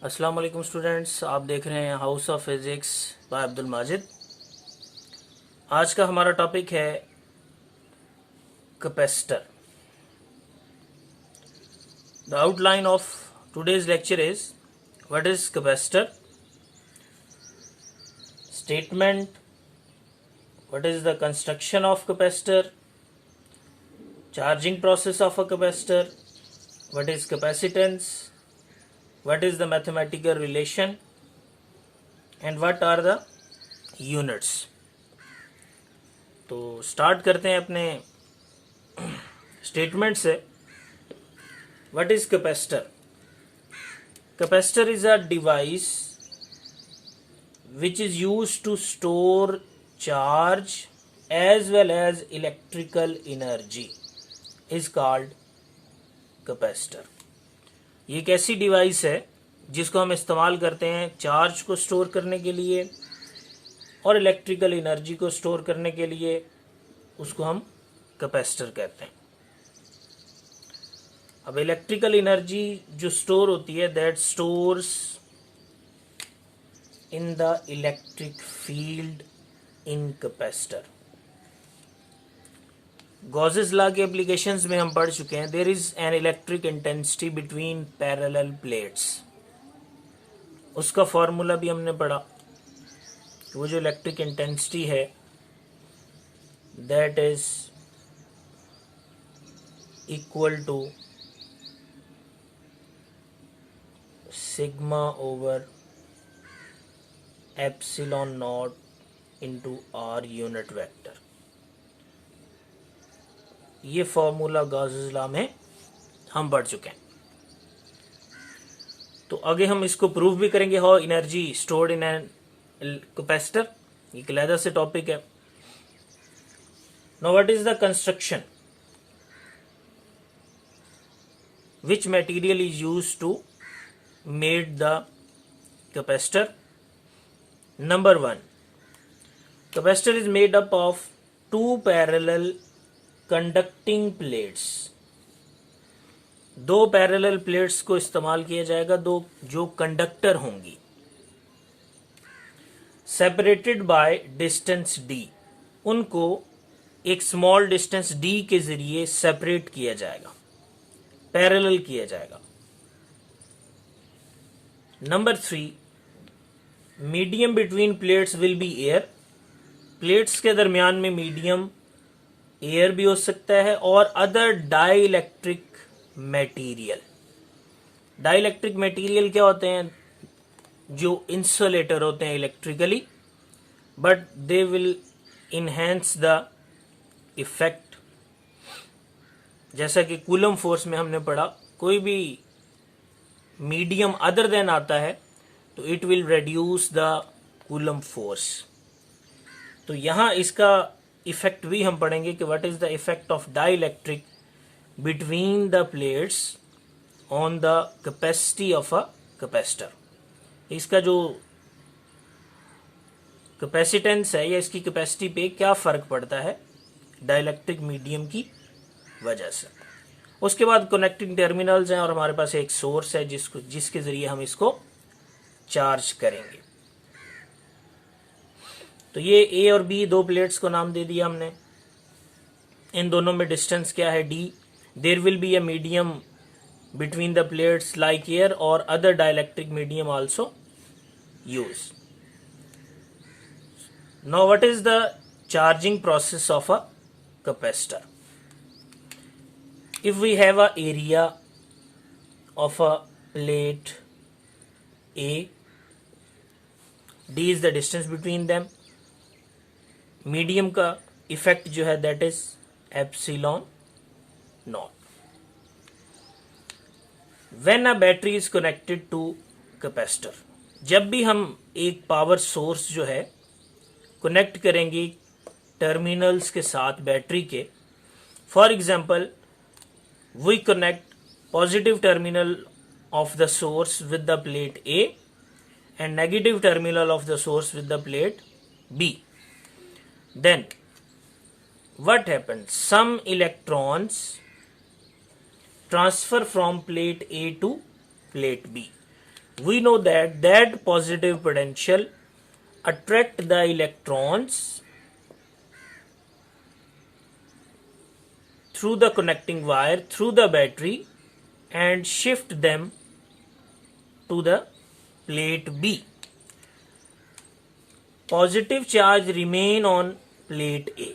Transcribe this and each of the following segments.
अस्सलाम वालेकुम स्टूडेंट्स, आप देख रहे हैं House of Physics by Abdul Majid. आज का हमारा टॉपिक है capacitor. The outline of today's lecture is what is capacitor, statement, what is the construction of capacitor, charging process of a capacitor, what is capacitance, what is the mathematical relation and what are the units। तो start करते हैं अपने statement से। What is capacitor? Capacitor is a device which is used to store charge as well as electrical energy is called capacitor. ये एक ऐसी device है जिसको हम इस्तेमाल करते हैं चार्ज को स्टोर करने के लिए और इलेक्ट्रिकल एनर्जी को स्टोर करने के लिए। उसको हम कैपेसिटर कहते हैं। अब इलेक्ट्रिकल एनर्जी जो स्टोर होती है that stores in the electric field in capacitor. Gauss's law के एप्लीकेशंस में हम पढ़ चुके हैं। There is an electric intensity between parallel plates. उसका फॉर्मूला भी हमने पढ़ा। वो जो इलेक्ट्रिक इंटेंसिटी है that is equal to sigma over epsilon naught into r unit vector. ये फॉर्मूला गॉसेस लॉ में हम पढ़ चुके हैं। तो आगे हम इसको प्रूव भी करेंगे how energy stored in an capacitor. ये अलग से टॉपिक है। Now what is the construction? Which material is used to made the capacitor? Number one, capacitor is made up of two parallel conducting plates. दो parallel plates को इस्तेमाल किया जाएगा, दो जो कंडक्टर होंगी, सेपरेटेड बाय डिस्टेंस डी। उनको एक स्मॉल डिस्टेंस डी के जरिए सेपरेट किया जाएगा, पैरेलल किया जाएगा। Number three, medium between plates will be air. Plates के दरमियान में मीडियम एयर भी हो सकता है और other dielectric material. Dielectric material क्या होते हैं? जो इंसुलेटर होते हैं electrically, but they will enhance the effect. जैसा कि कूलम फोर्स में हमने पढ़ा, कोई भी मीडियम अदर देन आता है तो it will reduce the coulomb force. तो यहां इसका इफेक्ट भी हम पढ़ेंगे कि what is the effect of dielectric between the plates on the capacity of a capacitor. इसका जो कैपेसिटेंस है या इसकी कैपेसिटी पे क्या फर्क पड़ता है डाइलेक्ट्रिक मीडियम की वजह से। उसके बाद कनेक्टिंग टर्मिनल्स हैं और हमारे पास एक सोर्स है जिसके जरिए हम इसको चार्ज करेंगे। तो ये ए और बी दो प्लेट्स को नाम दे दिया हमने। इन दोनों में डिस्टेंस क्या है? D. There will be a medium between the plates like air और other dielectric medium also use. Now what is the charging process of a capacitor? If we have a area of a plate A, D is the distance between them. Medium का effect जो है that is epsilon naught. When a battery is connected to capacitor, जब भी हम एक power source जो है connect करेंगे टर्मिनल्स के साथ बैटरी के, for example we connect positive terminal of the source with the plate A and negative terminal of the source with the plate B. Then what happens? Some electrons transfer from plate A to plate B. we know that positive potential attract the electrons through the connecting wire through the battery and shift them to the plate B. Positive charge remain on plate A.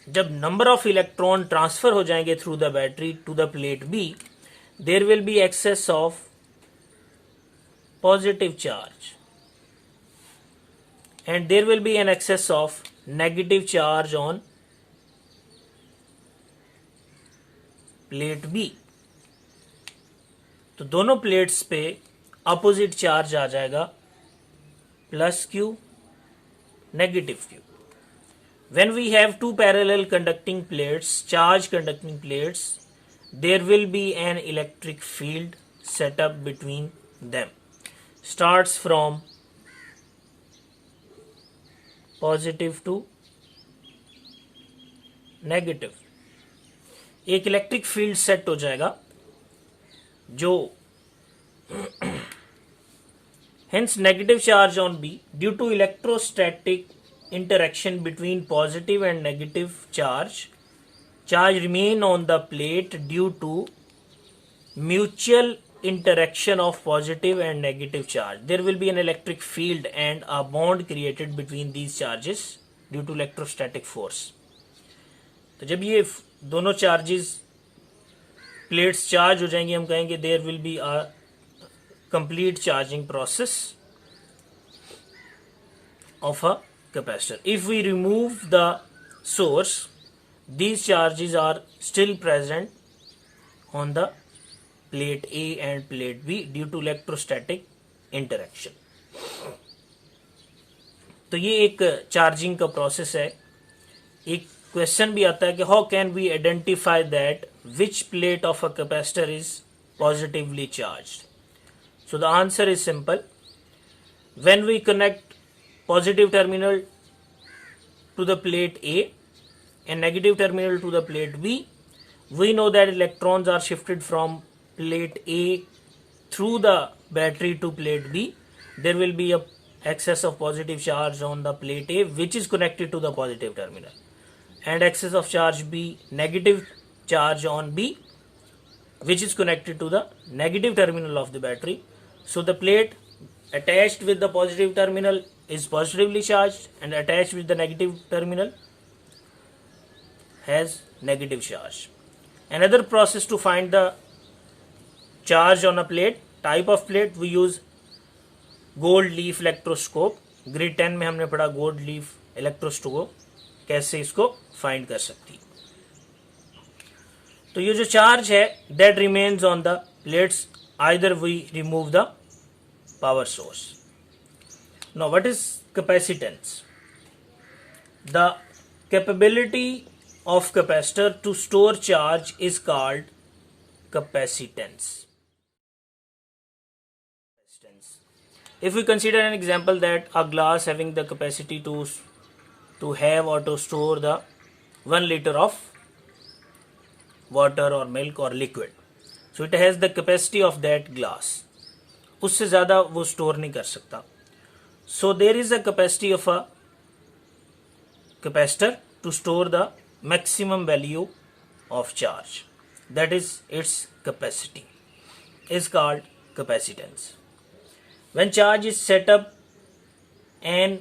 जब number of electron transfer हो जाएंगे through the battery to the plate B, there will be excess of positive charge and there will be an excess of negative charge on plate B. तो दोनों plates पे opposite charge आ जाएगा, plus Q, negative Q. When we have two parallel conducting plates, charge conducting plates, there will be an electric field set up between them. Starts from positive to negative. एक electric field set हो जाएगा जो hence negative charge on B due to electrostatic interaction between positive and negative charge remain on the plate due to mutual interaction of positive and negative charge. There will be an electric field and a bond created between these charges due to electrostatic force. तो जब ये दोनों charges plates charge हो जाएंगे, हम कहेंगे there will be a complete charging process of a capacitor. If we remove the source, these charges are still present on the plate A and plate B due to electrostatic interaction. तो ये एक charging का process है. एक question भी आता है कि how can we identify that which plate of a capacitor is positively charged. So the answer is simple. When we connect positive terminal to the plate A and negative terminal to the plate B, we know that electrons are shifted from plate A through the battery to plate B. There will be a excess of positive charge on the plate A which is connected to the positive terminal, and excess of charge B, negative charge on B, which is connected to the negative terminal of the battery. So the plate attached with the positive terminal is positively charged and attached with the negative terminal has negative charge. Another process to find the charge on a plate, type of plate, we use gold leaf electroscope. Grade 10 में हमने पढ़ा gold leaf electroscope कैसे इसको find कर सकती. तो ये जो चार्ज है that remains on the plates either we remove the power source. Now what is capacitance? The capability of capacitor to store charge is called capacitance. If we consider an example that a glass having the capacity to have or to store the 1 liter of water or milk or liquid, so it has the capacity of that glass. उससे ज़्यादा वो store नहीं कर सकता. So there is a capacity of a capacitor to store the maximum value of charge, that is its capacity is called capacitance. When charge is set up and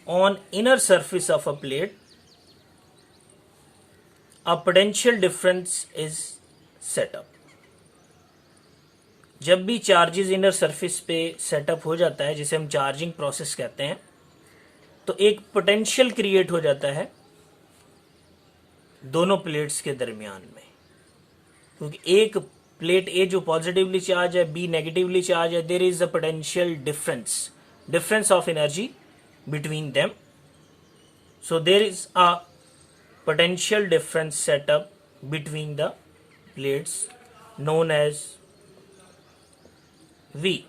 on inner surface of a plate, a potential difference is set up. जब भी charges inner surface पे setup हो जाता है, जिसे हम charging process कहते हैं, तो एक पोटेंशियल क्रिएट हो जाता है दोनों प्लेट्स के दरमियान में, क्योंकि एक प्लेट ए जो पॉजिटिवली चार्ज है, बी नेगेटिवली चार्ज है, there is a potential difference of energy between them. So there is a potential difference setup between the plates known as V.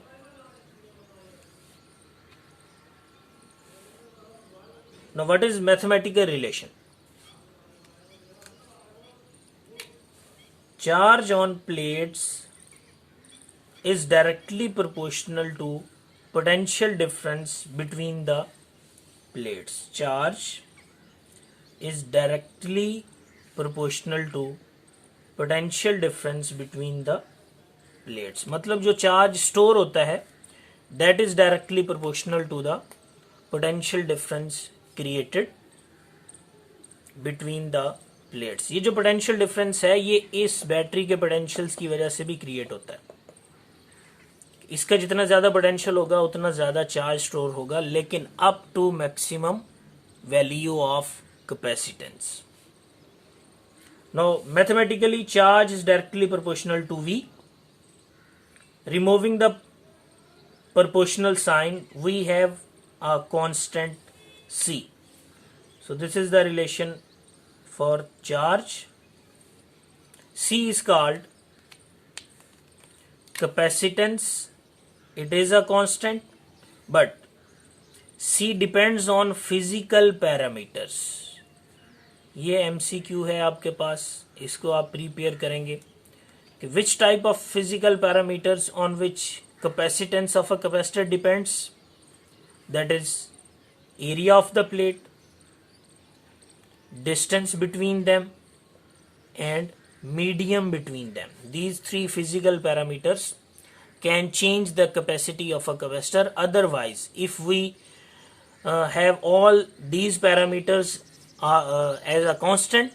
Now what is mathematical relation? Charge on plates is directly proportional to potential difference between the plates. Charge is directly proportional to potential difference between the plates. मतलब जो charge store होता है that is directly proportional to the potential difference created between the plates. ये जो potential difference है ये इस battery के potentials की वजह से भी create होता है. इसका जितना ज़्यादा potential होगा उतना ज़्यादा charge store होगा, लेकिन up to maximum value of capacitance. Now mathematically charge is directly proportional to V. Removing the proportional sign, we have a constant C. So this is the relation for charge. C is called capacitance. It is a constant, but C depends on physical parameters. ये MCQ है आपके पास, इसको आप prepare करेंगे कि which type of physical parameters on which capacitance of a capacitor depends. That is area of the plate, distance between them, and medium between them. These three physical parameters can change the capacity of a capacitor. Otherwise, if we have all these parameters as a constant,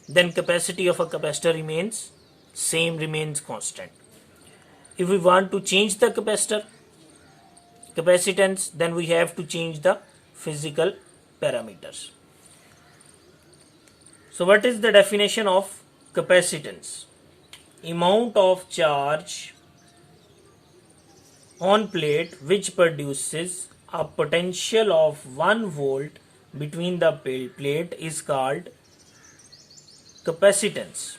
then capacity of a capacitor remains same, remains constant. If we want to change the capacitor capacitance, then we have to change the physical parameters. So what is the definition of capacitance? Amount of charge on plate which produces a potential of 1 volt between the plate is called capacitance.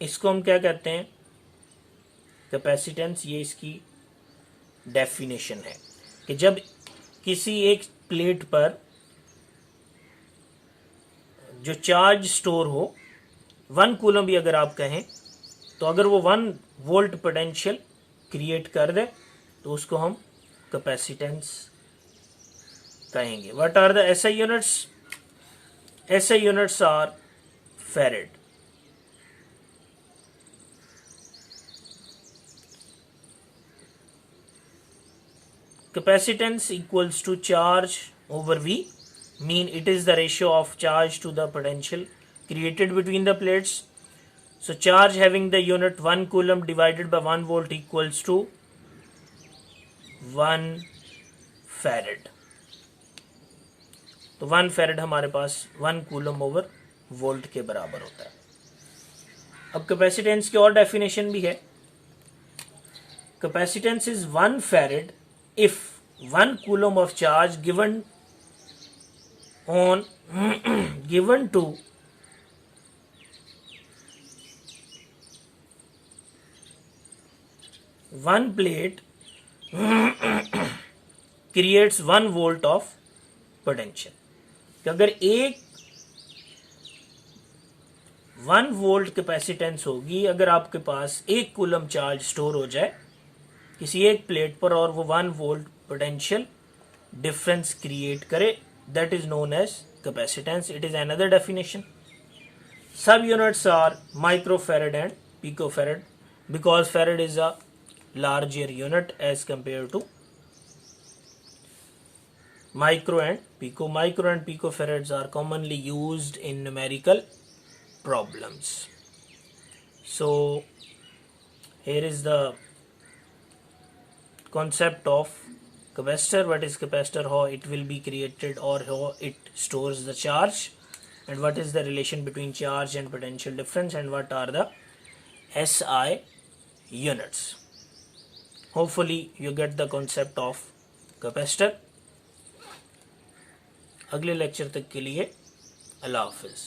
इसको हम क्या कहते हैं? Capacitance. ये इसकी definition है कि जब किसी एक प्लेट पर जो चार्ज स्टोर हो 1 कूलम भी अगर आप कहें, तो अगर वो 1 वोल्ट पोटेंशियल क्रिएट कर दे तो उसको हम कैपेसिटेंस कहेंगे. What are the SI units? SI units are farad. Capacitance equals to charge over V, mean it is the ratio of charge to the potential created between the plates. So charge having the unit 1 coulomb divided by 1 volt equals to 1 farad. तो 1 farad हमारे पास 1 coulomb over volt के बराबर होता है. अब capacitance की और definition भी है. Capacitance is 1 farad if 1 coulomb of charge given to one plate creates 1 volt of potential. कि अगर एक 1 वोल्ट कैपेसिटेंस होगी, अगर आपके पास 1 कूलम चार्ज स्टोर हो जाए किसी एक प्लेट पर और वो 1 वोल्ट पोटेंशियल डिफरेंस क्रिएट करे, that is known as capacitance. It is another definition. Sub units are microfarad and picofarad because farad is a larger unit as compared to micro and pico. Micro and picofarads are commonly used in numerical problems. So here is the concept of capacitor. What is capacitor, how it will be created or how it stores the charge, and what is the relation between charge and potential difference, and what are the SI units. Hopefully you get the concept of capacitor. अगले lecture तक के लिए अल्लाह हाफिज़.